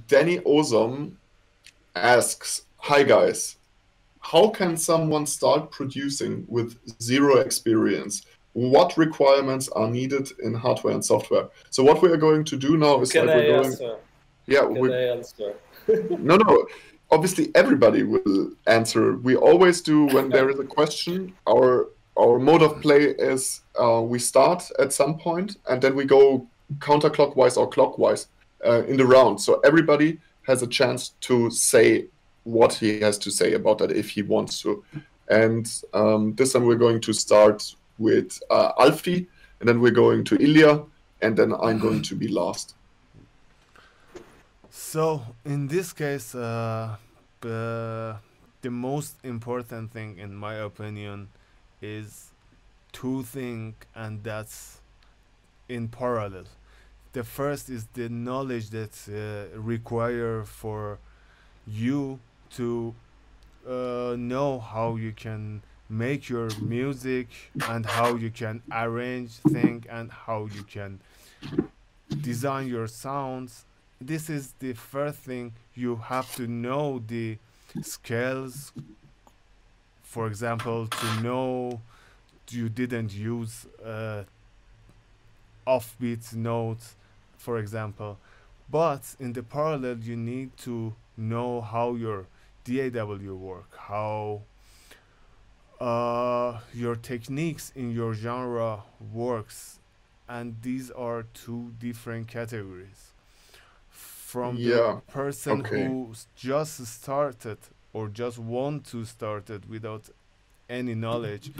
Danny Ozom asks, "Hi guys, how can someone start producing with zero experience? What requirements are needed in hardware and software?" So what we are going to do now is Can like we're I going, answer? yeah, Can we I answer? no. Obviously, everybody will answer. We always do when there is a question. Our mode of play is we start at some point and then we go counterclockwise or clockwise in the round. So everybody has a chance to say what he has to say about that if he wants to. And this time we're going to start with Alfie, and then we're going to Ilya, and then I'm going to be last. So in this case, the most important thing, in my opinion, is two things, and that's in parallel. The first is the knowledge that's required for you to know how you can make your music and how you can arrange things and how you can design your sounds. This is the first thing. You have to know the scales, for example, to know you didn't use offbeat notes, for example. But in the parallel, you need to know how your DAW work, how your techniques in your genre works, and these are two different categories. From the Yeah, person okay. who just started or just want to start it without any knowledge,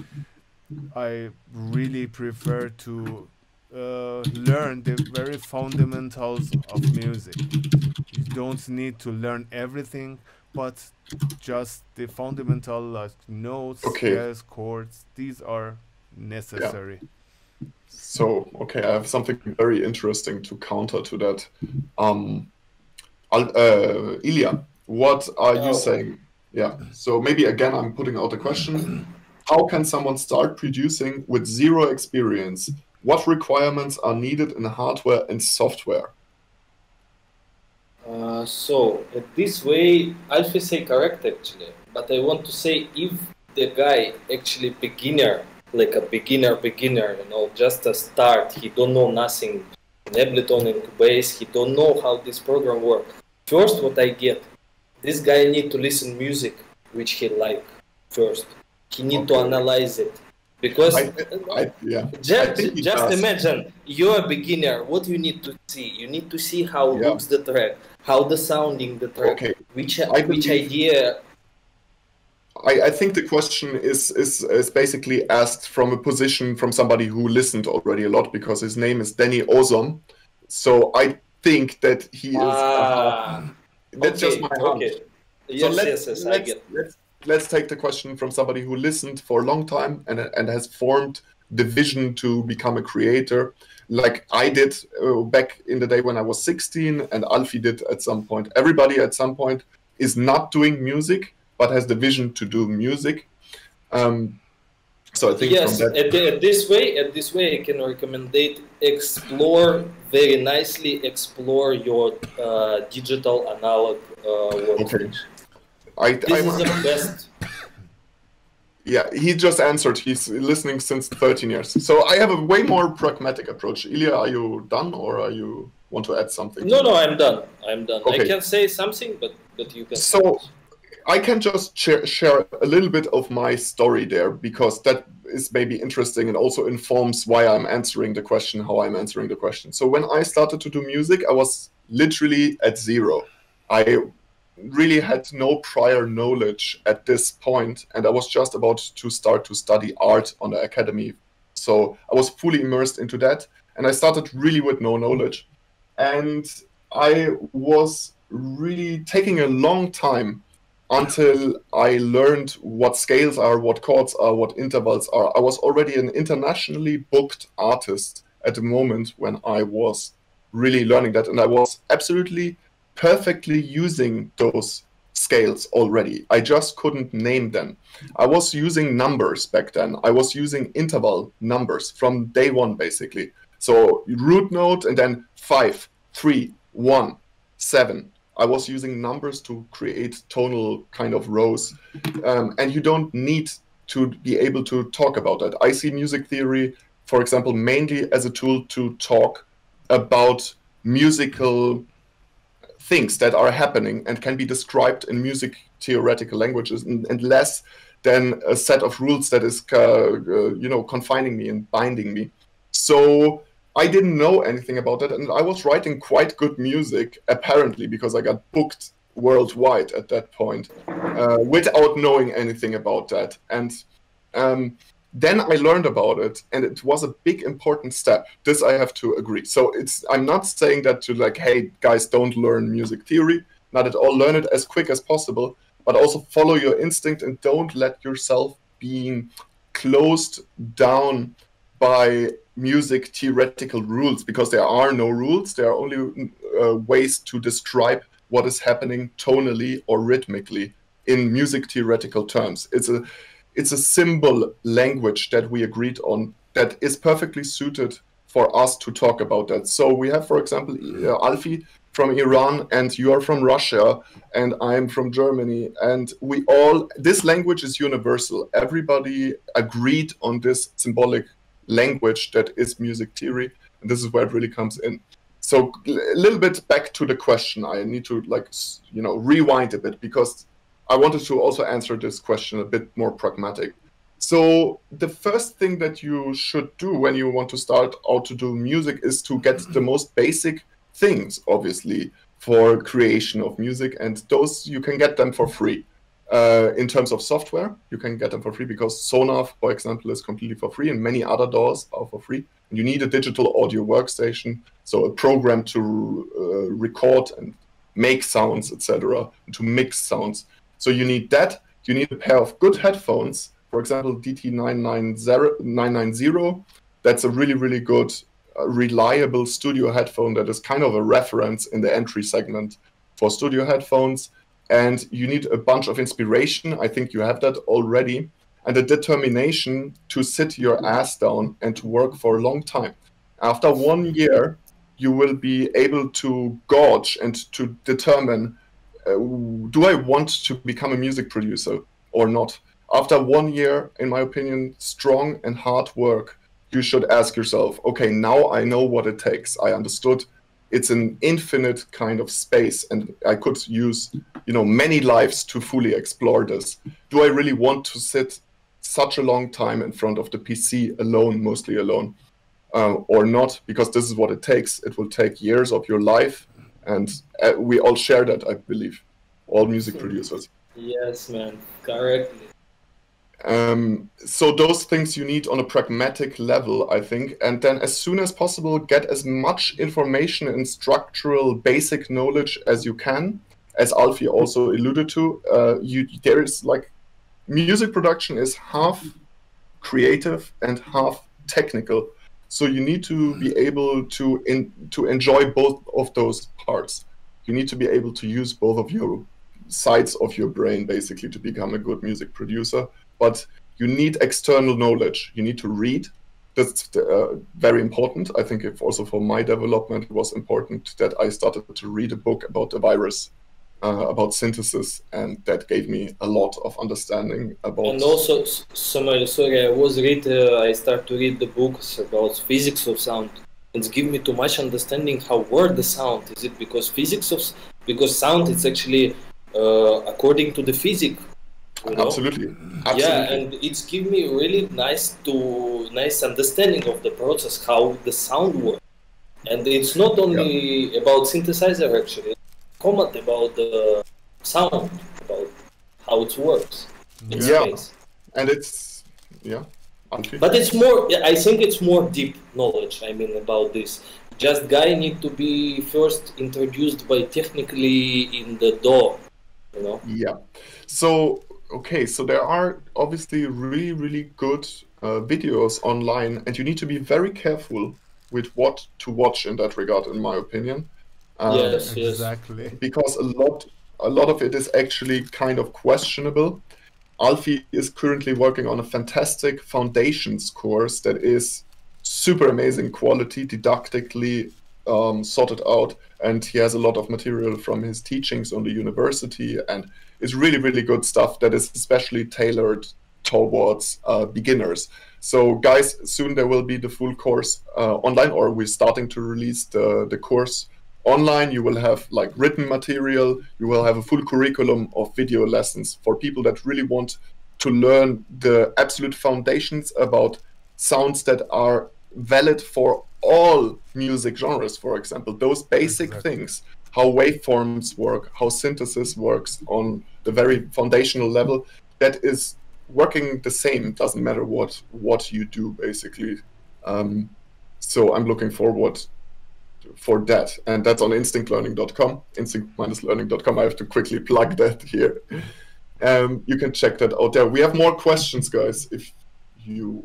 I really prefer to learn the very fundamentals of music. You don't need to learn everything, but just the fundamental, like notes, Okay. scales, chords. These are Yeah. necessary. So, okay, I have something very interesting to counter to that. Um, Ilya, what are you Oh, saying? Yeah. So maybe again, I'm putting out a question. How can someone start producing with zero experience? What requirements are needed in hardware and software? so this way, Alfie say correct actually, but I want to say if the guy actually beginner, like a beginner, just a start, he don't know nothing in Ableton and Cubase, he don't know how this program work. First, what I get, this guy need to listen music which he like first. He need to Okay. analyze it because Yeah, I think he just does. imagine you're a beginner. What you need to see? You need to see how Yeah. looks the track, how the sounding the track, Okay. which I which believe idea. I think the question is basically asked from a position from somebody who listened already a lot because his name is Danny Ozom. So I think that he is a hard. Ah, That's just my okay, hunch. okay. So Yes, yes, yes. I get. let's take the question from somebody who listened for a long time and has formed the vision to become a creator, like I did back in the day when I was 16, and Alfie did at some point. Everybody at some point is not doing music, but has the vision to do music. Um, so I think from Yes, that, at this way, I can recommend it. Explore very nicely. Explore your digital analog okay, workstation. This is the I'm best. yeah, he just answered. He's listening since 13 years. So I have a way more pragmatic approach. Ilya, are you done or are you want to add something to No, no, that? I'm done. I'm done. I Okay. can say something, but you can say So also. I can just share a little bit of my story there because that is maybe interesting and also informs why I'm answering the question, how I'm answering the question. So when I started to do music, I was literally at zero. I really had no prior knowledge at this point, and I was just about to start to study art on the academy. So I was fully immersed into that, and I started really with no knowledge. And I was really taking a long time until I learned what scales are, what chords are, what intervals are. I was already an internationally booked artist at the moment when I was really learning that, and I was absolutely perfectly using those scales already. I just couldn't name them. I was using numbers back then. I was using interval numbers from day one, basically. So root note and then 5, 3, 1. 7. I was using numbers to create tonal kind of rows. And you don't need to be able to talk about that. I see music theory, for example, mainly as a tool to talk about musical things that are happening and can be described in music theoretical languages, and less than a set of rules that is confining me and binding me. So I didn't know anything about that, and I was writing quite good music apparently, because I got booked worldwide at that point, without knowing anything about that. And then I learned about it, and it was a big important step. This I have to agree. So I'm not saying that to like, hey guys, don't learn music theory, not at all. Learn it as quick as possible, but also follow your instinct and don't let yourself being closed down by music theoretical rules, because there are no rules. There are only ways to describe what is happening tonally or rhythmically in music theoretical terms. It's a symbol language that we agreed on that is perfectly suited for us to talk about that. So we have, for example, Alfie from Iran, and you are from Russia, and I'm from Germany, and this language is universal. Everybody agreed on this symbolic language that is music theory, and this is where it really comes in. So a little bit back to the question. I need to rewind a bit, because I wanted to also answer this question a bit more pragmatic. So the first thing that you should do when you want to start out to do music is to get the most basic things, obviously, for creation of music, and those you can get them for free. In terms of software, you can get them for free, because Sonar, for example, is completely for free, and many other DAWs are for free. And you need a digital audio workstation, so a program to record and make sounds, etc., to mix sounds. So you need that. You need a pair of good headphones, for example, DT990. That's a really, really good, reliable studio headphone that is kind of a reference in the entry segment for studio headphones. And you need a bunch of inspiration. I think you have that already. And a determination to sit your ass down and to work for a long time. After 1 year, you will be able to gauge and to determine, do I want to become a music producer or not? After 1 year, in my opinion, strong and hard work, you should ask yourself, okay, now I know what it takes. I understood it's an infinite kind of space, and I could use, many lives to fully explore this. Do I really want to sit such a long time in front of the PC alone, mostly alone, or not? Because this is what it takes. It will take years of your life. And we all share that, I believe, all music producers. Yes, man, correctly. So those things you need on a pragmatic level, I think. And then as soon as possible, get as much information and structural basic knowledge as you can. As Alfie also alluded to, there is music production is half creative and half technical. So you need to be able to enjoy both of those parts. You need to be able to use both of your sides of your brain, basically, to become a good music producer. But you need external knowledge. You need to read. That's very important. I think also for my development, it was important that I started to read a book about the virus, about synthesis, and that gave me a lot of understanding about. And also, I started to read the books about physics of sound. It's given me too much understanding how works the sound. Is it because because sound is actually according to the physics? Absolutely. Yeah, and it's given me really nice understanding of the process, how the sound works. And it's not only about synthesizer, actually. Comment about the sound, about how it works in space. And it's but it's more, I think it's more deep knowledge, about this. Just guy need to be first introduced by technically in the DAW, Yeah. So there are obviously really, really good videos online, and you need to be very careful with what to watch in that regard, in my opinion. Yes, exactly. Because a lot of it is actually kind of questionable. Alfie is currently working on a fantastic foundations course that is super amazing quality, didactically sorted out, and he has a lot of material from his teachings on the university, and it's really, really good stuff that is especially tailored towards beginners. So guys, soon there will be the full course online, or we're starting to release the course online. You will have like written material, you will have a full curriculum of video lessons for people that really want to learn the absolute foundations about sounds that are valid for all music genres, for example. Those basic Exactly. things, how waveforms work, how synthesis works on the very foundational level, that is working the same. Doesn't matter what you do, basically. So I'm looking forward for that, and that's on instinctlearning.com, instinct-learning.com. I have to quickly plug that here. You can check that out there. We have more questions, guys, if you